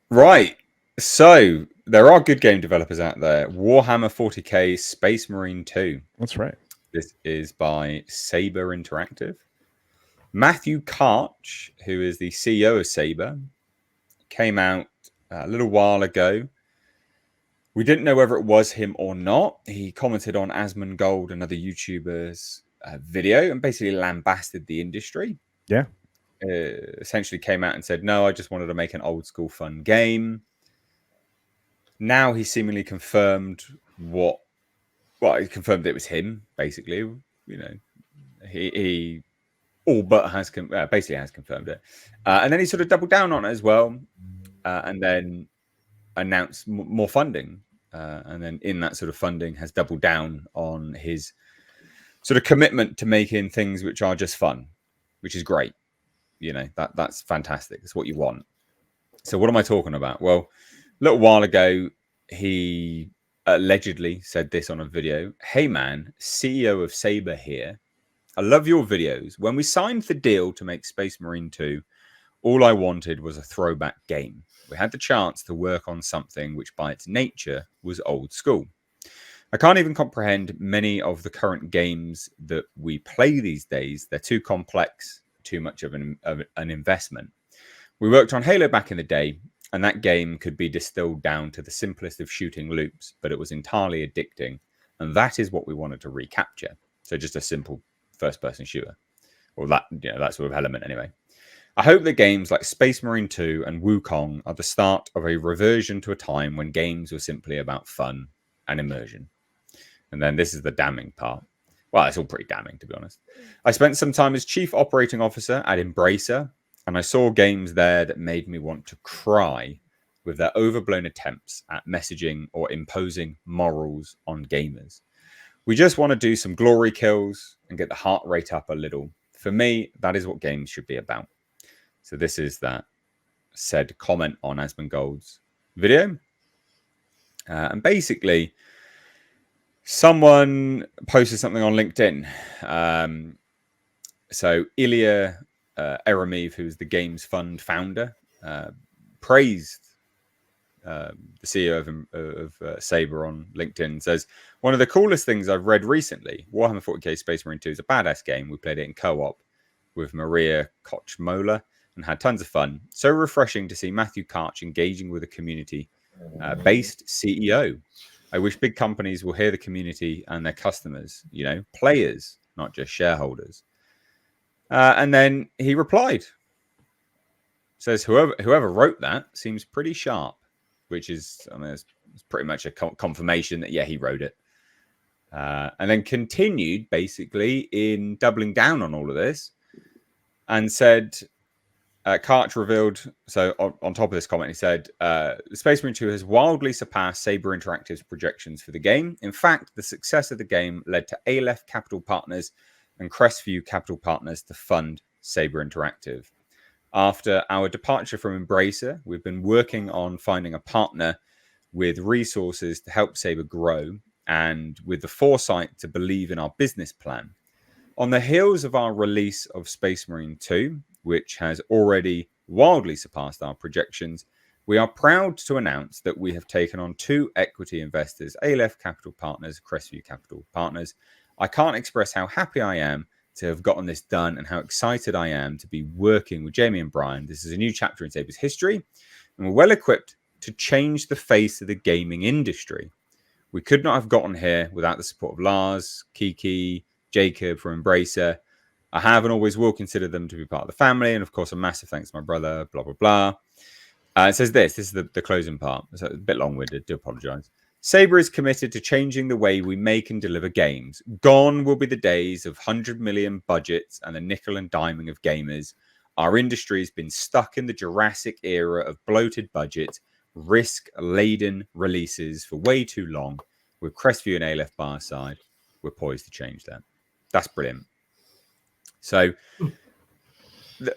Right. So there are good game developers out there. Warhammer 40k Space Marine 2. That's right. This is by Saber Interactive. Matthew Karch, who is the CEO of Saber, came out a little while ago. We didn't know whether it was him or not. He commented on Asmongold and other YouTubers' video and basically lambasted the industry. Yeah. Essentially came out and said, no, I just wanted to make an old school fun game. Now he seemingly confirmed he confirmed it was him, basically. You know, he all but has basically has confirmed it. And then he sort of doubled down on it as well, and then announced more funding. And then in that sort of funding has doubled down on his sort of commitment to making things which are just fun, which is great. You know, that's fantastic. It's what you want. So what am I talking about? Well, a little while ago, he allegedly said this on a video. Hey man, CEO of Saber here. I love your videos. When we signed the deal to make Space Marine 2, all I wanted was a throwback game. We had the chance to work on something which by its nature was old school. I can't even comprehend many of the current games that we play these days. They're too complex, too much of an investment. We worked on Halo back in the day, and that game could be distilled down to the simplest of shooting loops, but it was entirely addicting, and that is what we wanted to recapture. So just a simple first-person shooter, or that sort of element anyway. I hope that games like Space Marine 2 and Wukong are the start of a reversion to a time when games were simply about fun and immersion. And then this is the damning part. Well, it's all pretty damning, to be honest. I spent some time as chief operating officer at Embracer, and I saw games there that made me want to cry with their overblown attempts at messaging or imposing morals on gamers. We just want to do some glory kills and get the heart rate up a little. For me, that is what games should be about. So this is that said comment on Asmongold's video. And basically, someone posted something on LinkedIn. So Ilya Eremiv, who's the Games Fund founder, praised the CEO of Saber on LinkedIn. Says, one of the coolest things I've read recently, Warhammer 40k Space Marine 2 is a badass game. We played it in co-op with Maria Kochmola and had tons of fun. So refreshing to see Matthew Karch engaging with a community-based CEO. I wish big companies will hear the community and their customers, players, not just shareholders. And then he replied, says, whoever wrote that seems pretty sharp, which is, it's pretty much a confirmation that, yeah, he wrote it. And then continued basically in doubling down on all of this and said, Karch revealed, so on top of this comment, he said, Space Marine 2 has wildly surpassed Saber Interactive's projections for the game. In fact, the success of the game led to Aleph Capital Partners and Crestview Capital Partners to fund Saber Interactive. After our departure from Embracer, we've been working on finding a partner with resources to help Saber grow and with the foresight to believe in our business plan. On the heels of our release of Space Marine 2, which has already wildly surpassed our projections, we are proud to announce that we have taken on 2 equity investors, Aleph Capital Partners, Crestview Capital Partners. I can't express how happy I am to have gotten this done and how excited I am to be working with Jamie and Brian. This is a new chapter in Saber's history, and we're well equipped to change the face of the gaming industry. We could not have gotten here without the support of Lars, Kiki, Jacob from Embracer. I have and always will consider them to be part of the family. And of course, a massive thanks to my brother, blah, blah, blah. It says this is the closing part. It's a bit long-winded, do apologize. Saber is committed to changing the way we make and deliver games. Gone will be the days of 100 million budgets and the nickel and diming of gamers. Our industry has been stuck in the Jurassic era of bloated budgets, risk-laden releases for way too long. With Crestview and Aleph by our side, we're poised to change that. That's brilliant. So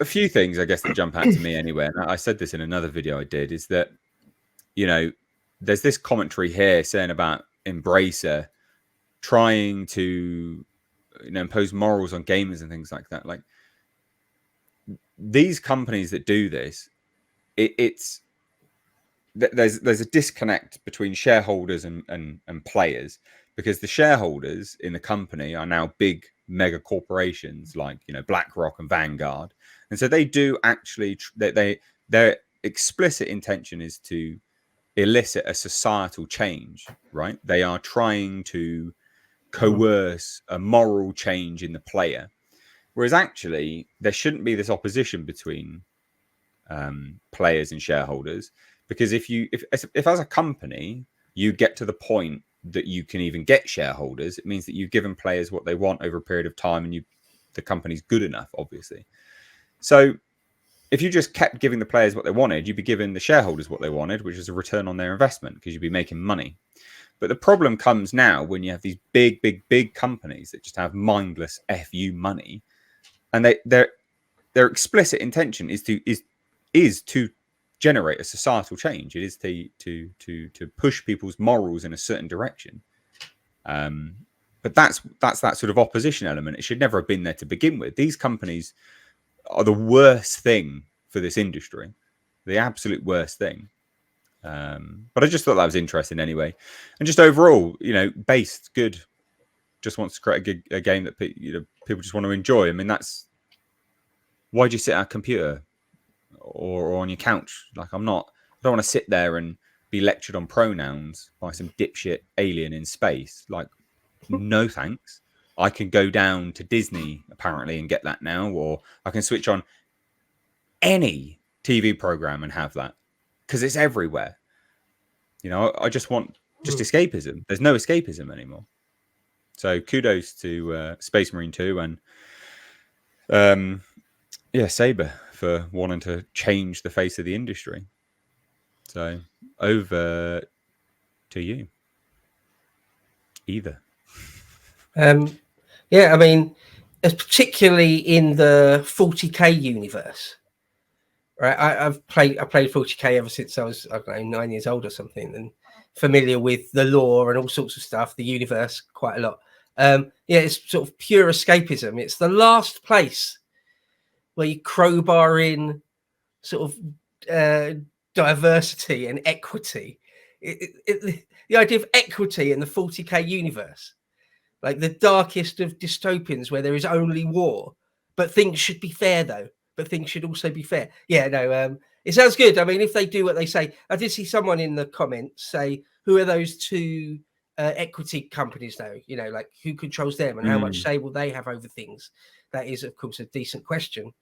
a few things, I guess, that jump out to me anyway, and I said this in another video I did, is that, there's this commentary here saying about Embracer trying to, impose morals on gamers and things like that. Like, these companies that do this, it's there's a disconnect between shareholders and players, because the shareholders in the company are now big mega corporations like BlackRock and Vanguard, and so they do actually their explicit intention is to elicit a societal change, right? They are trying to coerce a moral change in the player, whereas actually there shouldn't be this opposition between players and shareholders, because if as a company you get to the point that you can even get shareholders, it means that you've given players what they want over a period of time, and the company's good enough, obviously. So if you just kept giving the players what they wanted, you'd be giving the shareholders what they wanted, which is a return on their investment, because you'd be making money. But the problem comes now when you have these big companies that just have mindless fu money, and their explicit intention is to generate a societal change. It is to push people's morals in a certain direction. But that's that sort of opposition element. It should never have been there to begin with. These companies are the worst thing for this industry, the absolute worst thing. But I just thought that was interesting anyway, and just overall, based good, just wants to create a game that people just want to enjoy. I mean, that's why do you sit at a computer or on your couch? Like, I don't want to sit there and be lectured on pronouns by some dipshit alien in space. Like, no thanks. I can go down to Disney apparently and get that now, or I can switch on any TV program and have that, because it's everywhere. I just want escapism. There's no escapism anymore. So kudos to Space Marine 2 and Saber for wanting to change the face of the industry. So over to you, either. Yeah, I mean, particularly in the 40k universe, right? I played 40k ever since I was, I don't know, 9 years old or something, and familiar with the lore and all sorts of stuff, the universe quite a lot. It's sort of pure escapism. It's the last place where you crowbar in sort of diversity and equity. The idea of equity in the 40k universe, like the darkest of dystopians where there is only war, but things should be fair though. But things should also be fair. Yeah, no, it sounds good. I mean, if they do what they say, I did see someone in the comments say, who are those two equity companies though? Like who controls them and how much say will they have over things? That is, of course, a decent question.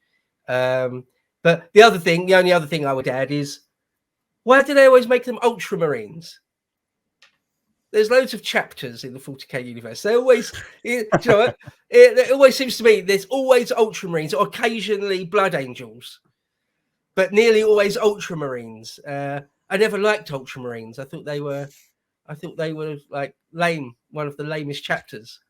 But the only other thing I would add is, why do they always make them ultramarines? There's loads of chapters in the 40k universe. They always, it always seems to me there's always ultramarines, or occasionally blood angels, but nearly always ultramarines. I never liked ultramarines. I thought they were like lame, one of the lamest chapters.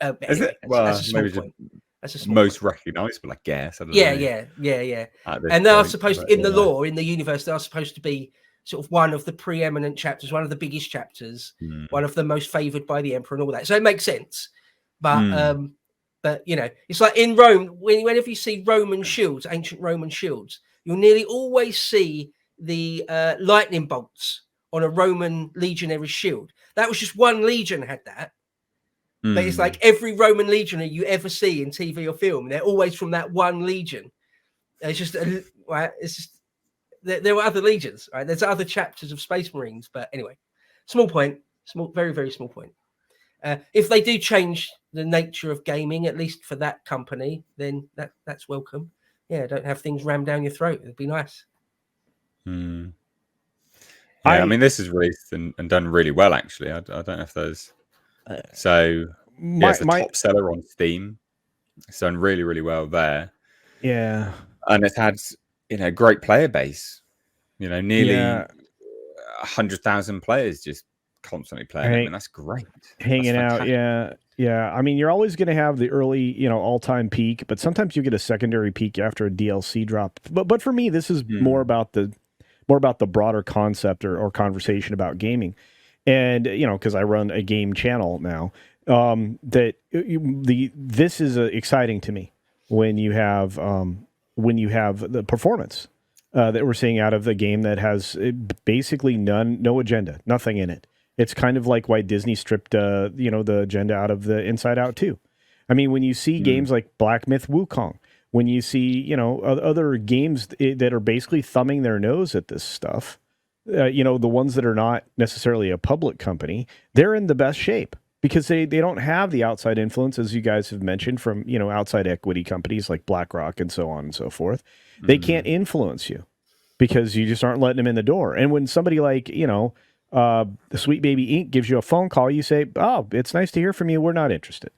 But anyway, that's a small point. That's a small most point. Recognizable, I guess. I don't know. Yeah. And they are supposed to, in the lore, in the universe, they are supposed to be sort of one of the preeminent chapters, one of the biggest chapters, one of the most favored by the emperor and all that. So it makes sense. But it's like in Rome, whenever you see Roman shields, ancient Roman shields, you'll nearly always see the lightning bolts on a Roman legionary shield. That was just one legion had that. But it's like every Roman legionary you ever see in TV or film, they're always from that one legion. It's just, there were other legions, right? There's other chapters of Space Marines, but anyway, small point, very, very small point. If they do change the nature of gaming, at least for that company, then that's welcome. Yeah, don't have things rammed down your throat. It'd be nice. Yeah, I mean, this is released and done really well, actually. I don't know if there's... it's the top seller on Steam. It's done really, really well there. Yeah. And it's had, great player base. Nearly 100,000 players just constantly playing. I mean, that's great. Hanging out, yeah. I mean, you're always going to have the early, all-time peak, but sometimes you get a secondary peak after a DLC drop. But for me, this is more about the broader concept or conversation about gaming. And, because I run a game channel now, this is exciting to me when you have the performance that we're seeing out of the game that has basically no agenda, nothing in it. It's kind of like why Disney stripped, the agenda out of the Inside Out 2. I mean, when you see games like Black Myth Wukong, when you see, other games that are basically thumbing their nose at this stuff, the ones that are not necessarily a public company, they're in the best shape because they don't have the outside influence, as you guys have mentioned, from, outside equity companies like BlackRock and so on and so forth. They can't influence you because you just aren't letting them in the door. And when somebody like, Sweet Baby Inc. gives you a phone call, you say, "Oh, it's nice to hear from you. We're not interested."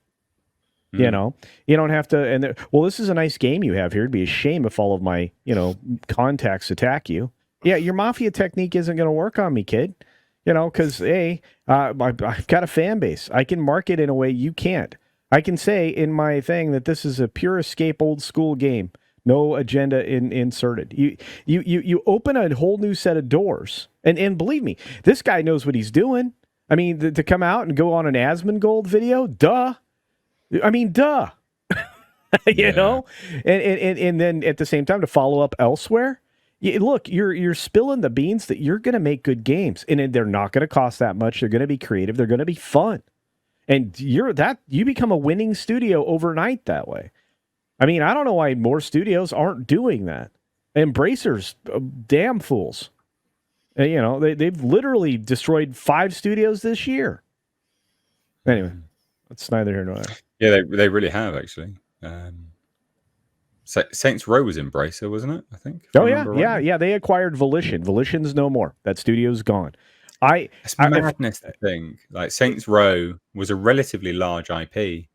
You don't have to. And this is a nice game you have here. It'd be a shame if all of my, contacts attack you. Yeah, your mafia technique isn't going to work on me, kid. Because I've got a fan base. I can market in a way you can't. I can say in my thing that this is a pure escape old school game. No agenda inserted. You open a whole new set of doors. And believe me, this guy knows what he's doing. I mean, to come out and go on an Asmongold video, duh. I mean, duh. you know? And then at the same time to follow up elsewhere. Look, you're spilling the beans that you're going to make good games. And they're not going to cost that much. They're going to be creative. They're going to be fun. And you become a winning studio overnight that way. I mean, I don't know why more studios aren't doing that. Embracers, damn fools. They've literally destroyed 5 studios this year. Anyway, that's neither here nor there. Yeah, they really have, actually. Saints Row was Embracer, wasn't it? I think. Oh, yeah. They acquired Volition. Volition's no more. That studio's gone. It's madness to think. Like, Saints Row was a relatively large IP.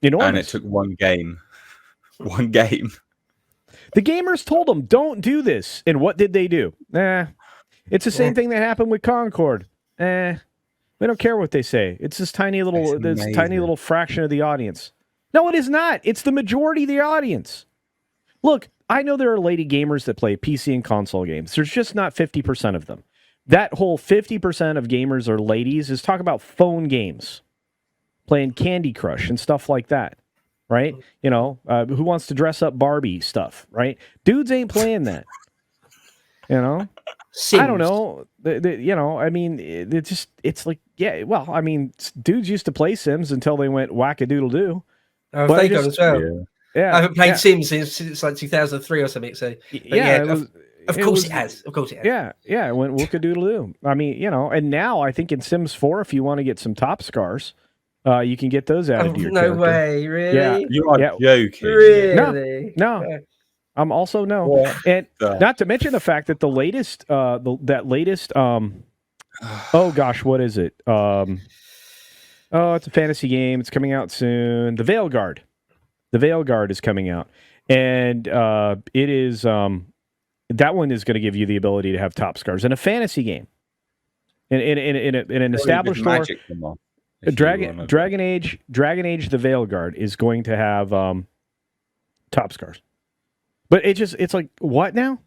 Enormous. And it took one game. One game. The gamers told them, don't do this. And what did they do? It's the same thing that happened with Concord. We don't care what they say. It's this tiny little fraction of the audience. No, it is not. It's the majority of the audience. Look, I know there are lady gamers that play PC and console games. There's just not 50% of them. That whole 50% of gamers are ladies is talk about phone games. Playing Candy Crush and stuff like that, right? Who wants to dress up Barbie stuff, right? Dudes ain't playing that. Sims. I don't know. I mean, it's like, yeah, well, I mean, dudes used to play Sims until they went whack-a-doodle-doo. Oh, they got as well. Yeah. I haven't played Sims since like 2003 or something. So, of course it has. Yeah, it went whack-a-doodle-doo. I mean, and now I think in Sims 4, if you want to get some top scars, you can get those added to your character. No way, really? Yeah. You are joking. Really? No. I'm also no. And not to mention the fact that the latest, oh gosh, what is it? It's a fantasy game. It's coming out soon. The Veil Guard. The Veil Guard is coming out. And it is, that one is going to give you the ability to have top scars in a fantasy game. In an established lore. Dragon Age, The Veil Guard is going to have top scars, but it's like, what now?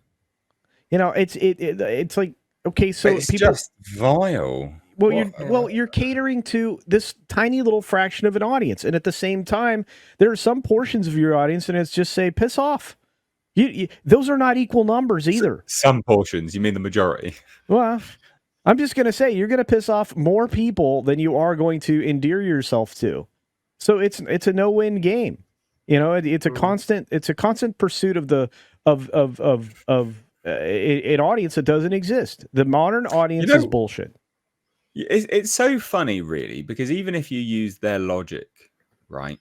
It's like, okay, so it's just vile. Well, you're catering to this tiny little fraction of an audience, and at the same time, there are some portions of your audience, and it's just say, piss off. Those are not equal numbers either. Some portions, you mean the majority? Well, I'm just going to say you're going to piss off more people than you are going to endear yourself to. So it's a no-win game. It's a constant pursuit of an audience that doesn't exist. The modern audience is bullshit. It's so funny, really, because even if you use their logic, right,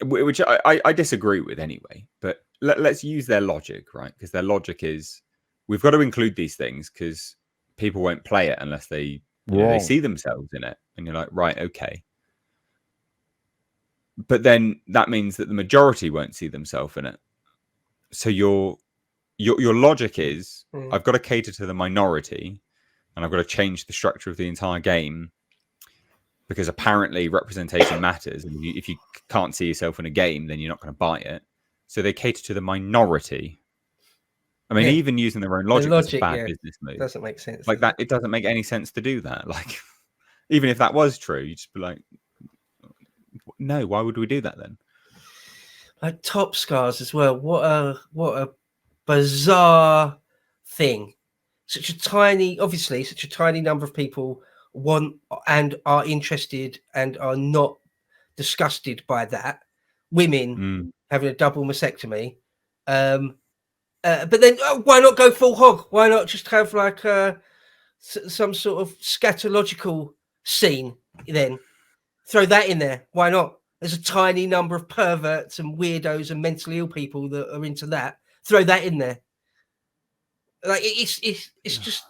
which I disagree with anyway, but let's use their logic, right, because their logic is we've got to include these things because people won't play it unless they see themselves in it. And you're like, right, okay. But then that means that the majority won't see themselves in it. So your logic is, I've got to cater to the minority and I've got to change the structure of the entire game because apparently representation matters. And if you can't see yourself in a game, then you're not going to buy it. So they cater to the minority. I mean, even using their own logic is a bad business move. Doesn't make sense. Like that, it doesn't make any sense to do that. Like, even if that was true, you'd just be like, no, why would we do that then? Like top scars as well. What a bizarre thing. Such a tiny number of people want and are interested and are not disgusted by that. Women having a double mastectomy. But then why not go full hog? Why not just have like some sort of scatological scene then? Throw that in there. Why not? There's a tiny number of perverts and weirdos and mentally ill people that are into that. Throw that in there. Like it's just,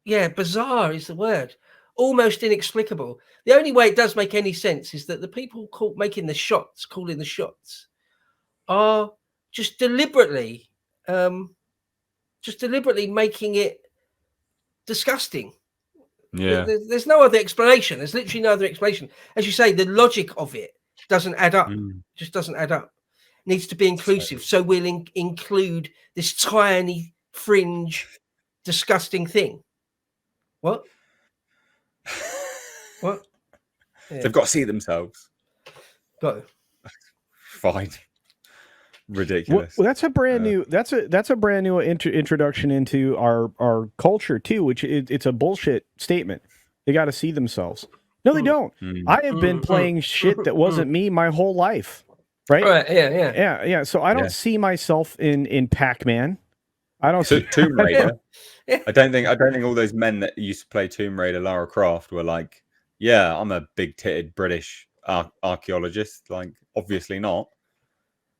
yeah, bizarre is the word. Almost inexplicable. The only way it does make any sense is that the people calling the shots are just deliberately making it disgusting. Yeah. There's no other explanation. There's literally no other explanation. As you say, the logic of it doesn't add up. Just doesn't add up. It needs to be inclusive. So we'll include this tiny fringe, disgusting thing. What? What? Yeah. They've got to see themselves. Got to. Fine. Ridiculous. Well, that's a brand new. That's a brand new introduction into our culture too. Which it's a bullshit statement. They got to see themselves. No, they don't. I have been playing shit that wasn't me my whole life. Right? Yeah. So I don't see myself in Pac-Man. I don't see Tomb Raider. I don't think all those men that used to play Tomb Raider, Lara Croft, were like, yeah, I'm a big-titted British archaeologist. Like, obviously not.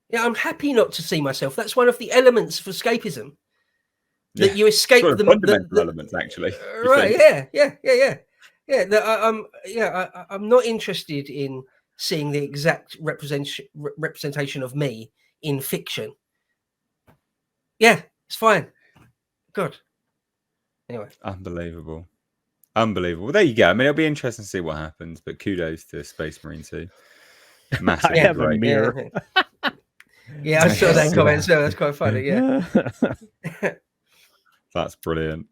Yeah, I'm happy not to see myself. That's one of the elements of escapism. That you escape sort of fundamental elements, actually. Right? Yeah. I'm not interested in seeing the exact representation of me in fiction. Yeah, it's fine. Good. Anyway, unbelievable. Well, there you go. I mean, it'll be interesting to see what happens. But kudos to Space Marine 2. Massive. I have a mirror. Yeah, I saw that comment, so that's quite funny. Yeah. That's brilliant.